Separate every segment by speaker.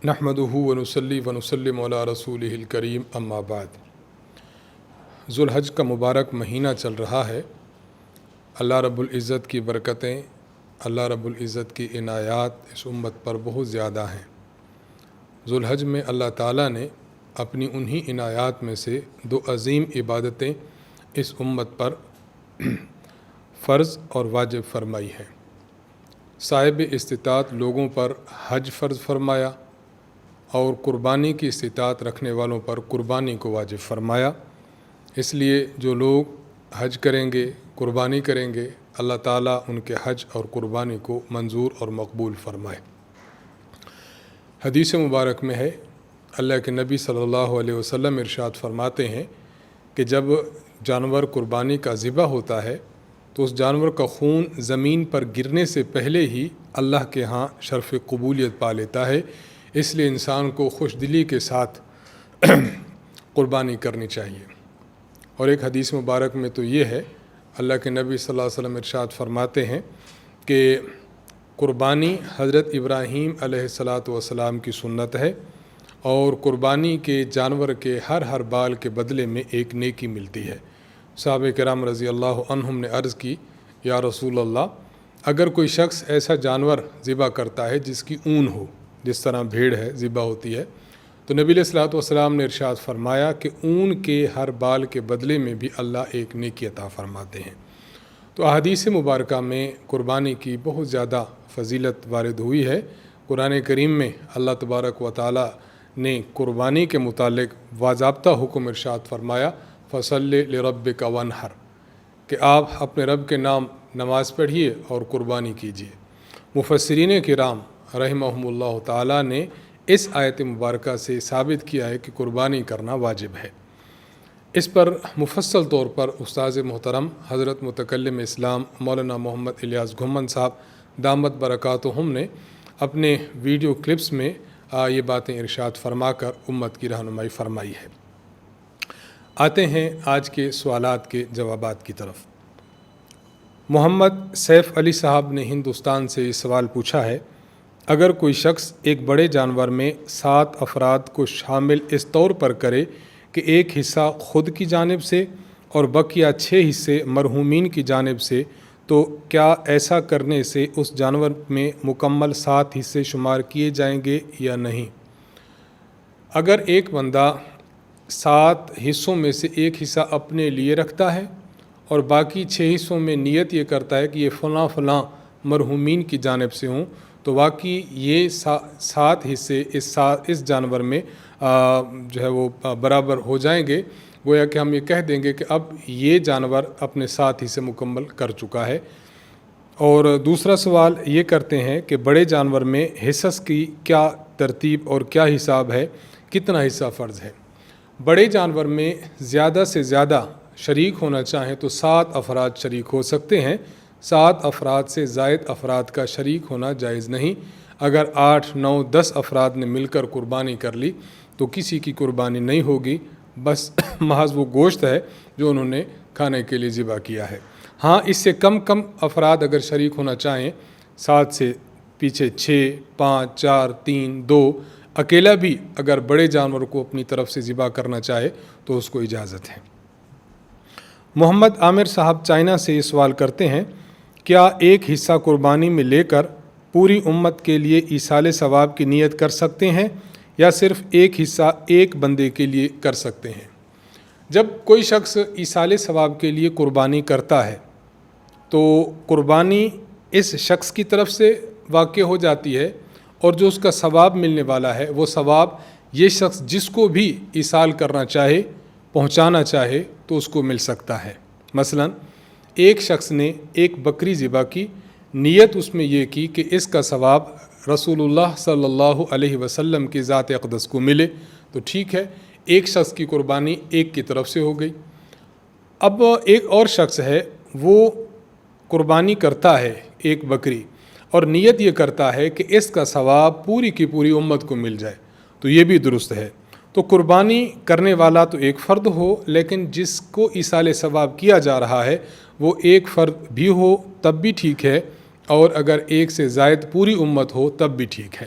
Speaker 1: نحمدہ ونصلی ونسلم علی رسولہ الکریم اما بعد۔ ذوالحج کا مبارک مہینہ چل رہا ہے۔ اللہ رب العزت کی برکتیں، اللہ رب العزت کی عنایات اس امت پر بہت زیادہ ہیں۔ ذوالحج میں اللہ تعالیٰ نے اپنی انہی عنایات میں سے دو عظیم عبادتیں اس امت پر فرض اور واجب فرمائی ہیں۔ صاحب استطاعت لوگوں پر حج فرض فرمایا اور قربانی کی استطاعت رکھنے والوں پر قربانی کو واجب فرمایا۔ اس لیے جو لوگ حج کریں گے، قربانی کریں گے، اللہ تعالیٰ ان کے حج اور قربانی کو منظور اور مقبول فرمائے۔ حدیث مبارک میں ہے، اللہ کے نبی صلی اللہ علیہ وسلم ارشاد فرماتے ہیں کہ جب جانور قربانی کا ذبح ہوتا ہے تو اس جانور کا خون زمین پر گرنے سے پہلے ہی اللہ کے ہاں شرف قبولیت پا لیتا ہے۔ اس لیے انسان کو خوش دلی کے ساتھ قربانی کرنی چاہیے۔ اور ایک حدیث مبارک میں تو یہ ہے، اللہ کے نبی صلی اللہ علیہ وسلم ارشاد فرماتے ہیں کہ قربانی حضرت ابراہیم علیہ السلام کی سنت ہے، اور قربانی کے جانور کے ہر بال کے بدلے میں ایک نیکی ملتی ہے۔ صحابہ کرام رضی اللہ عنہم نے عرض کی، یا رسول اللہ، اگر کوئی شخص ایسا جانور ذبح کرتا ہے جس کی اون ہو، جس طرح بھیڑ ہے ذبح ہوتی ہے، تو نبی علیہ الصلوۃ والسلام نے ارشاد فرمایا کہ اون کے ہر بال کے بدلے میں بھی اللہ ایک نیکی عطا فرماتے ہیں۔ تو احادیث مبارکہ میں قربانی کی بہت زیادہ فضیلت وارد ہوئی ہے۔ قرآن کریم میں اللہ تبارک و تعالی نے قربانی کے متعلق باضابطہ حکم ارشاد فرمایا، فَصَلِّ لِرَبِّكَ وَانْحَرْ، کہ آپ اپنے رب کے نام نماز پڑھیے اور قربانی کیجیے۔ مفسرین کرام رحمہم اللہ تعالیٰ نے اس آیت مبارکہ سے ثابت کیا ہے کہ قربانی کرنا واجب ہے۔ اس پر مفصل طور پر استاذ محترم حضرت متکلم اسلام مولانا محمد الیاس گھمن صاحب دامت برکاتہم نے اپنے ویڈیو کلپس میں یہ باتیں ارشاد فرما کر امت کی رہنمائی فرمائی ہے۔ آتے ہیں آج کے سوالات کے جوابات کی طرف۔ محمد سیف علی صاحب نے ہندوستان سے یہ سوال پوچھا ہے، اگر کوئی شخص ایک بڑے جانور میں 7 افراد کو شامل اس طور پر کرے کہ ایک حصہ خود کی جانب سے اور بقیہ 6 حصے مرحومین کی جانب سے، تو کیا ایسا کرنے سے اس جانور میں مکمل 7 حصے شمار کیے جائیں گے یا نہیں؟ اگر ایک بندہ 7 حصوں میں سے ایک حصہ اپنے لیے رکھتا ہے اور باقی 6 حصوں میں نیت یہ کرتا ہے کہ یہ فلاں مرحومین کی جانب سے ہوں، تو واقعی یہ 7 حصے اس جانور میں جو ہے وہ برابر ہو جائیں گے۔ گویا کہ ہم یہ کہہ دیں گے کہ اب یہ جانور اپنے 7 حصے مکمل کر چکا ہے۔ اور دوسرا سوال یہ کرتے ہیں کہ بڑے جانور میں حصص کی کیا ترتیب اور کیا حساب ہے، کتنا حصہ فرض ہے؟ بڑے جانور میں زیادہ سے زیادہ شریک ہونا چاہیں تو 7 افراد شریک ہو سکتے ہیں۔ 7 افراد سے زائد افراد کا شریک ہونا جائز نہیں۔ اگر 8، 9، 10 افراد نے مل کر قربانی کر لی تو کسی کی قربانی نہیں ہوگی، بس محض وہ گوشت ہے جو انہوں نے کھانے کے لیے ذبح کیا ہے۔ ہاں، اس سے کم افراد اگر شریک ہونا چاہیں، 7 سے پیچھے 6، 5، 4، 3، 2، اکیلا بھی اگر بڑے جانور کو اپنی طرف سے ذبح کرنا چاہے تو اس کو اجازت ہے۔ محمد عامر صاحب چائنا سے یہ سوال کرتے ہیں، کیا ایک حصہ قربانی میں لے کر پوری امت کے لیے ایصال ثواب کی نیت کر سکتے ہیں یا صرف ایک حصہ ایک بندے کے لیے کر سکتے ہیں؟ جب کوئی شخص ایصال ثواب کے لیے قربانی کرتا ہے تو قربانی اس شخص کی طرف سے واقع ہو جاتی ہے، اور جو اس کا ثواب ملنے والا ہے وہ ثواب یہ شخص جس کو بھی ایصال کرنا چاہے، پہنچانا چاہے تو اس کو مل سکتا ہے۔ مثلا ایک شخص نے ایک بکری ذبح کی، نیت اس میں یہ کی کہ اس کا ثواب رسول اللہ صلی اللہ علیہ وسلم کی ذات اقدس کو ملے، تو ٹھیک ہے، ایک شخص کی قربانی ایک کی طرف سے ہو گئی۔ اب ایک اور شخص ہے، وہ قربانی کرتا ہے ایک بکری اور نیت یہ کرتا ہے کہ اس کا ثواب پوری کی پوری امت کو مل جائے، تو یہ بھی درست ہے۔ تو قربانی کرنے والا تو ایک فرد ہو، لیکن جس کو ایصال ثواب کیا جا رہا ہے وہ ایک فرد بھی ہو تب بھی ٹھیک ہے، اور اگر ایک سے زائد پوری امت ہو تب بھی ٹھیک ہے۔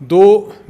Speaker 1: 2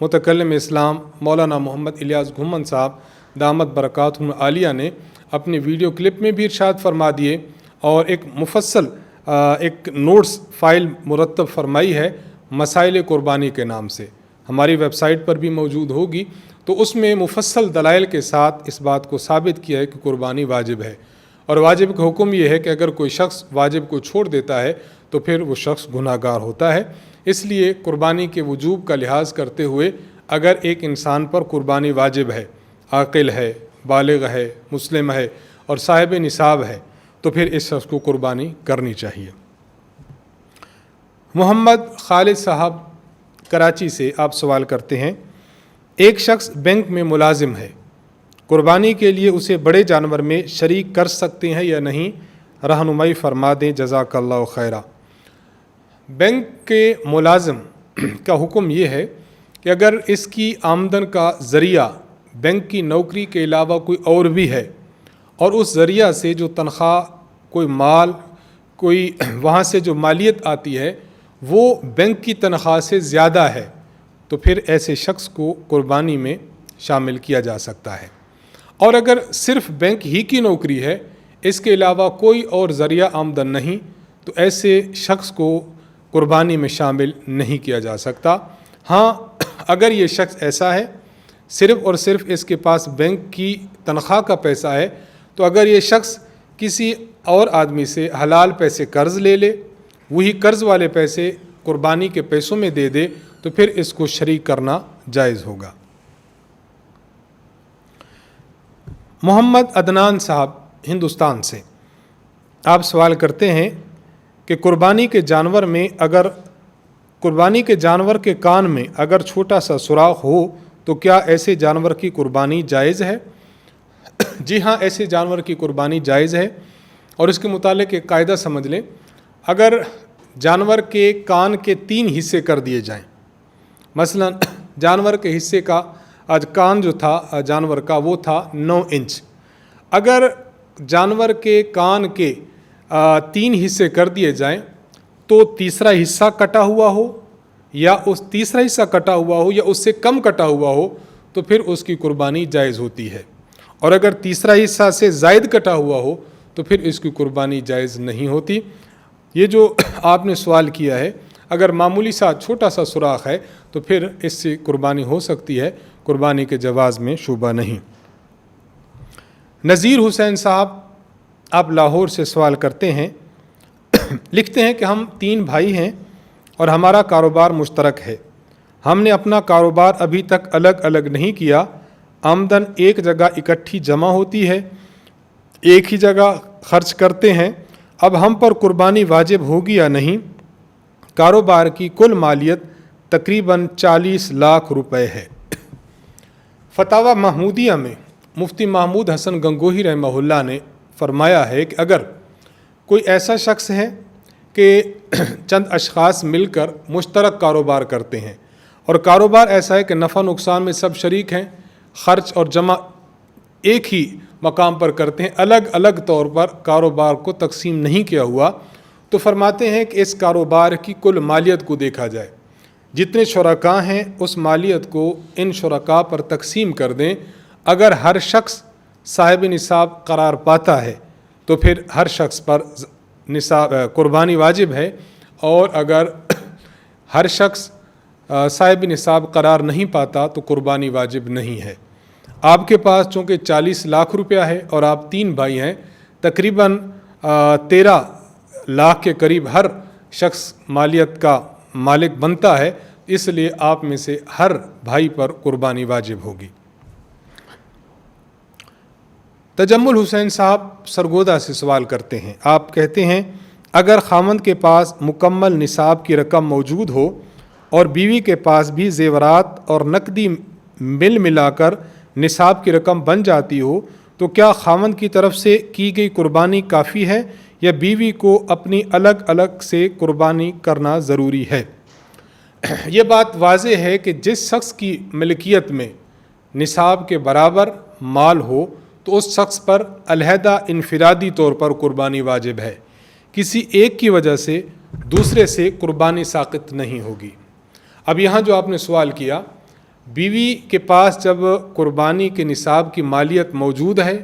Speaker 1: متکلم اسلام مولانا محمد الیاس گھمن صاحب دامت برکاتہم عالیہ نے اپنے ویڈیو کلپ میں بھی ارشاد فرما دیے اور ایک مفصل ایک نوٹس فائل مرتب فرمائی ہے مسائل قربانی کے نام سے، ہماری ویب سائٹ پر بھی موجود ہوگی۔ تو اس میں مفصل دلائل کے ساتھ اس بات کو ثابت کیا ہے کہ قربانی واجب ہے، اور واجب کا حکم یہ ہے کہ اگر کوئی شخص واجب کو چھوڑ دیتا ہے تو پھر وہ شخص گناہ گار ہوتا ہے۔ اس لیے قربانی کے وجوب کا لحاظ کرتے ہوئے اگر ایک انسان پر قربانی واجب ہے، عاقل ہے، بالغ ہے، مسلم ہے اور صاحب نصاب ہے، تو پھر اس شخص کو قربانی کرنی چاہیے۔ محمد خالد صاحب کراچی سے آپ سوال کرتے ہیں، ایک شخص بینک میں ملازم ہے، قربانی کے لیے اسے بڑے جانور میں شریک کر سکتے ہیں یا نہیں؟ رہنمائی فرما دیں، جزاک اللہ خیرہ۔ بینک کے ملازم کا حکم یہ ہے کہ اگر اس کی آمدن کا ذریعہ بینک کی نوکری کے علاوہ کوئی اور بھی ہے اور اس ذریعہ سے جو تنخواہ، کوئی مال، کوئی وہاں سے جو مالیت آتی ہے وہ بینک کی تنخواہ سے زیادہ ہے، تو پھر ایسے شخص کو قربانی میں شامل کیا جا سکتا ہے۔ اور اگر صرف بینک ہی کی نوکری ہے، اس کے علاوہ کوئی اور ذریعہ آمدن نہیں، تو ایسے شخص کو قربانی میں شامل نہیں کیا جا سکتا۔ ہاں، اگر یہ شخص ایسا ہے صرف اور صرف اس کے پاس بینک کی تنخواہ کا پیسہ ہے، تو اگر یہ شخص کسی اور آدمی سے حلال پیسے قرض لے لے، وہی قرض والے پیسے قربانی کے پیسوں میں دے دے، تو پھر اس کو شریک کرنا جائز ہوگا۔ محمد عدنان صاحب ہندوستان سے آپ سوال کرتے ہیں کہ قربانی کے جانور کے کان میں اگر چھوٹا سا سوراخ ہو تو کیا ایسے جانور کی قربانی جائز ہے؟ جی ہاں، ایسے جانور کی قربانی جائز ہے، اور اس کے متعلق ایک قاعدہ سمجھ لیں۔ اگر جانور کے کان کے 3 حصے کر دیے جائیں، مثلا جانور کے حصے کا آج کان جو تھا جانور کا وہ تھا 9 انچ، اگر جانور کے کان کے 3 حصے کر دیے جائیں تو تیسرا حصہ کٹا ہوا ہو یا تیسرا حصہ کٹا ہوا ہو یا اس سے کم کٹا ہوا ہو تو پھر اس کی قربانی جائز ہوتی ہے، اور اگر تیسرا حصہ سے زائد کٹا ہوا ہو تو پھر اس کی قربانی جائز نہیں ہوتی۔ یہ جو آپ نے سوال کیا ہے، اگر معمولی سا چھوٹا سا سوراخ ہے تو پھر اس سے قربانی ہو سکتی ہے، قربانی کے جواز میں شبہ نہیں۔ نذیر حسین صاحب آپ لاہور سے سوال کرتے ہیں، لکھتے ہیں کہ ہم 3 بھائی ہیں اور ہمارا کاروبار مشترک ہے، ہم نے اپنا کاروبار ابھی تک الگ الگ نہیں کیا، آمدن ایک جگہ اکٹھی جمع ہوتی ہے، ایک ہی جگہ خرچ کرتے ہیں، اب ہم پر قربانی واجب ہوگی یا نہیں؟ کاروبار کی کل مالیت تقریباً 40 لاکھ روپے ہے۔ فتاوی محمودیہ میں مفتی محمود حسن گنگوہی رحمہ اللہ نے فرمایا ہے کہ اگر کوئی ایسا شخص ہے کہ چند اشخاص مل کر مشترک کاروبار کرتے ہیں، اور کاروبار ایسا ہے کہ نفع نقصان میں سب شریک ہیں، خرچ اور جمع ایک ہی مقام پر کرتے ہیں، الگ الگ طور پر کاروبار کو تقسیم نہیں کیا ہوا، تو فرماتے ہیں کہ اس کاروبار کی کل مالیت کو دیکھا جائے، جتنے شرکاء ہیں اس مالیت کو ان شرکاء پر تقسیم کر دیں، اگر ہر شخص صاحب نصاب قرار پاتا ہے تو پھر ہر شخص پر نصاب قربانی واجب ہے، اور اگر ہر شخص صاحب نصاب قرار نہیں پاتا تو قربانی واجب نہیں ہے۔ آپ کے پاس چونکہ 40 لاکھ روپیہ ہے اور آپ 3 بھائی ہیں، تقریباً 13 لاکھ کے قریب ہر شخص مالیت کا مالک بنتا ہے، اس لیے آپ میں سے ہر بھائی پر قربانی واجب ہوگی۔ تجمل حسین صاحب سرگودا سے سوال کرتے ہیں، آپ کہتے ہیں اگر خاوند کے پاس مکمل نصاب کی رقم موجود ہو اور بیوی کے پاس بھی زیورات اور نقدی ملا کر نصاب کی رقم بن جاتی ہو تو کیا خاوند کی طرف سے کی گئی قربانی کافی ہے یا بیوی کو اپنی الگ الگ سے قربانی کرنا ضروری ہے؟ یہ بات واضح ہے کہ جس شخص کی ملکیت میں نصاب کے برابر مال ہو تو اس شخص پر علیحدہ انفرادی طور پر قربانی واجب ہے، کسی ایک کی وجہ سے دوسرے سے قربانی ساقط نہیں ہوگی۔ اب یہاں جو آپ نے سوال کیا بیوی کے پاس جب قربانی کے نصاب کی مالیت موجود ہے،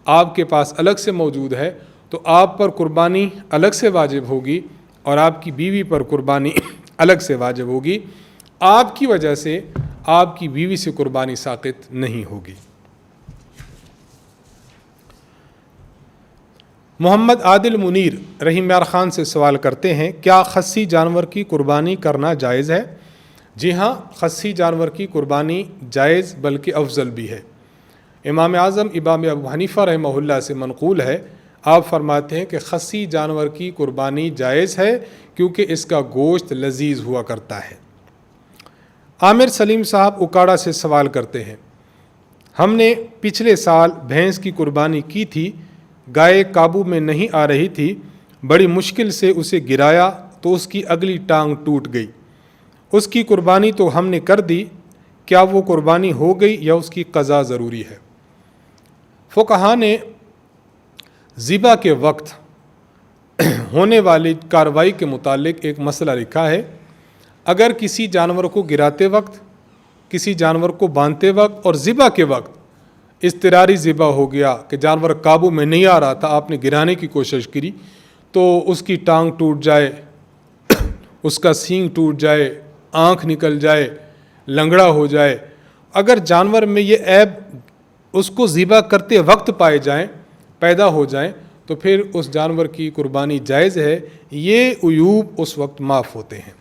Speaker 1: آپ کے پاس الگ سے موجود ہے، تو آپ پر قربانی الگ سے واجب ہوگی اور آپ کی بیوی پر قربانی الگ سے واجب ہوگی۔ آپ کی وجہ سے آپ کی بیوی سے قربانی ساقط نہیں ہوگی۔ محمد عادل منیر رحیم یار خان سے سوال کرتے ہیں، کیا خصی جانور کی قربانی کرنا جائز ہے؟ جی ہاں، خصی جانور کی قربانی جائز بلکہ افضل بھی ہے۔ امام اعظم امام ابو حنیفہ رحمہ اللہ سے منقول ہے، آپ فرماتے ہیں کہ خصی جانور کی قربانی جائز ہے کیونکہ اس کا گوشت لذیذ ہوا کرتا ہے۔ عامر سلیم صاحب اکاڑا سے سوال کرتے ہیں، ہم نے پچھلے سال بھینس کی قربانی کی تھی، گائے قابو میں نہیں آ رہی تھی، بڑی مشکل سے اسے گرایا تو اس کی اگلی ٹانگ ٹوٹ گئی، اس کی قربانی تو ہم نے کر دی، کیا وہ قربانی ہو گئی یا اس کی قضا ضروری ہے؟ فقہا نے ذبح کے وقت ہونے والی کارروائی کے متعلق ایک مسئلہ لکھا ہے۔ اگر کسی جانور کو گراتے وقت، کسی جانور کو باندھتے وقت اور ذبح کے وقت اضطراری ذبح ہو گیا کہ جانور قابو میں نہیں آ رہا تھا، آپ نے گرانے کی کوشش کی تو اس کی ٹانگ ٹوٹ جائے، اس کا سینگ ٹوٹ جائے، آنکھ نکل جائے، لنگڑا ہو جائے، اگر جانور میں یہ عیب اس کو ذبح کرتے وقت پائے جائیں، پیدا ہو جائیں، تو پھر اس جانور کی قربانی جائز ہے، یہ عیوب اس وقت معاف ہوتے ہیں۔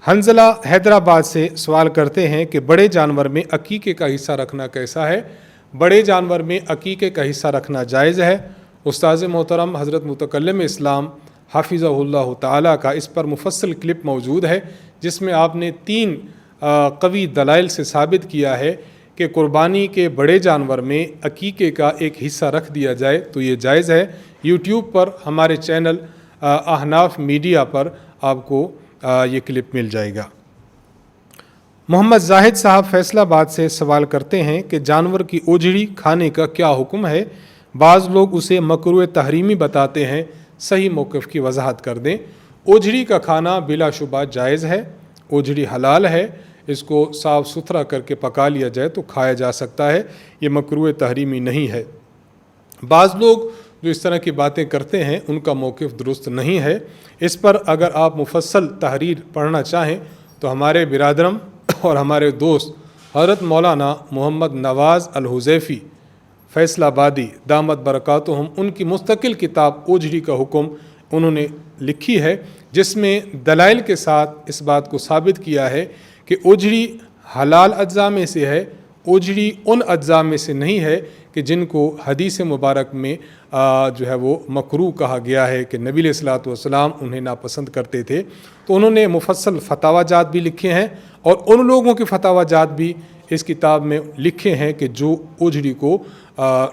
Speaker 1: حنزلہ حیدرآباد سے سوال کرتے ہیں کہ بڑے جانور میں عقیقے کا حصہ رکھنا کیسا ہے؟ بڑے جانور میں عقیقے کا حصہ رکھنا جائز ہے۔ استاذ محترم حضرت متکلم اسلام حافظہ اللہ تعالیٰ کا اس پر مفصل کلپ موجود ہے، جس میں آپ نے 3 قوی دلائل سے ثابت کیا ہے کہ قربانی کے بڑے جانور میں عقیقے کا ایک حصہ رکھ دیا جائے تو یہ جائز ہے۔ یوٹیوب پر ہمارے چینل احناف میڈیا پر آپ کو یہ کلپ مل جائے گا۔ محمد زاہد صاحب فیصل آباد سے سوال کرتے ہیں کہ جانور کی اوجڑی کھانے کا کیا حکم ہے؟ بعض لوگ اسے مکروہ تحریمی بتاتے ہیں، صحیح موقف کی وضاحت کر دیں۔ اوجڑی کا کھانا بلا شبہ جائز ہے، اوجڑی حلال ہے، اس کو صاف ستھرا کر کے پکا لیا جائے تو کھایا جا سکتا ہے، یہ مکروہ تحریمی نہیں ہے۔ بعض لوگ جو اس طرح کی باتیں کرتے ہیں ان کا موقف درست نہیں ہے۔ اس پر اگر آپ مفصل تحریر پڑھنا چاہیں تو ہمارے برادرم اور ہمارے دوست حضرت مولانا محمد نواز الحذیفی فیصل آبادی دامت برکاتہم، ان کی مستقل کتاب اوجڑی کا حکم انہوں نے لکھی ہے، جس میں دلائل کے ساتھ اس بات کو ثابت کیا ہے کہ اوجڑی حلال اجزاء میں سے ہے، اوجڑی ان اجزاء میں سے نہیں ہے کہ جن کو حدیث مبارک میں جو ہے وہ مکروہ کہا گیا ہے کہ نبی علیہ الصلوۃ والسلام انہیں ناپسند کرتے تھے۔ تو انہوں نے مفصل فتاوی جات بھی لکھے ہیں اور ان لوگوں کے فتاوی جات بھی اس کتاب میں لکھے ہیں کہ جو اوجڑی کو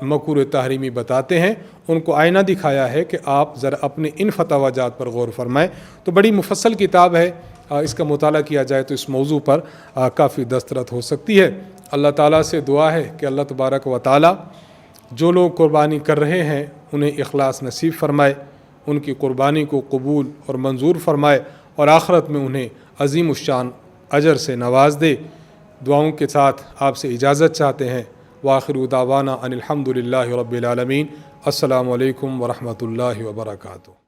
Speaker 1: مکروہ تحریمی بتاتے ہیں، ان کو آئینہ دکھایا ہے کہ آپ ذرا اپنے ان فتاوی جات پر غور فرمائیں۔ تو بڑی مفصل کتاب ہے، اس کا مطالعہ کیا جائے تو اس موضوع پر کافی دسترس ہو سکتی ہے۔ اللہ تعالیٰ سے دعا ہے کہ اللہ تبارک و تعالیٰ جو لوگ قربانی کر رہے ہیں انہیں اخلاص نصیب فرمائے، ان کی قربانی کو قبول اور منظور فرمائے اور آخرت میں انہیں عظیم الشان اجر سے نواز دے۔ دعاؤں کے ساتھ آپ سے اجازت چاہتے ہیں۔ وآخر دعوانا ان الحمد للہ رب العالمین۔ السلام علیکم ورحمۃ اللہ وبرکاتہ۔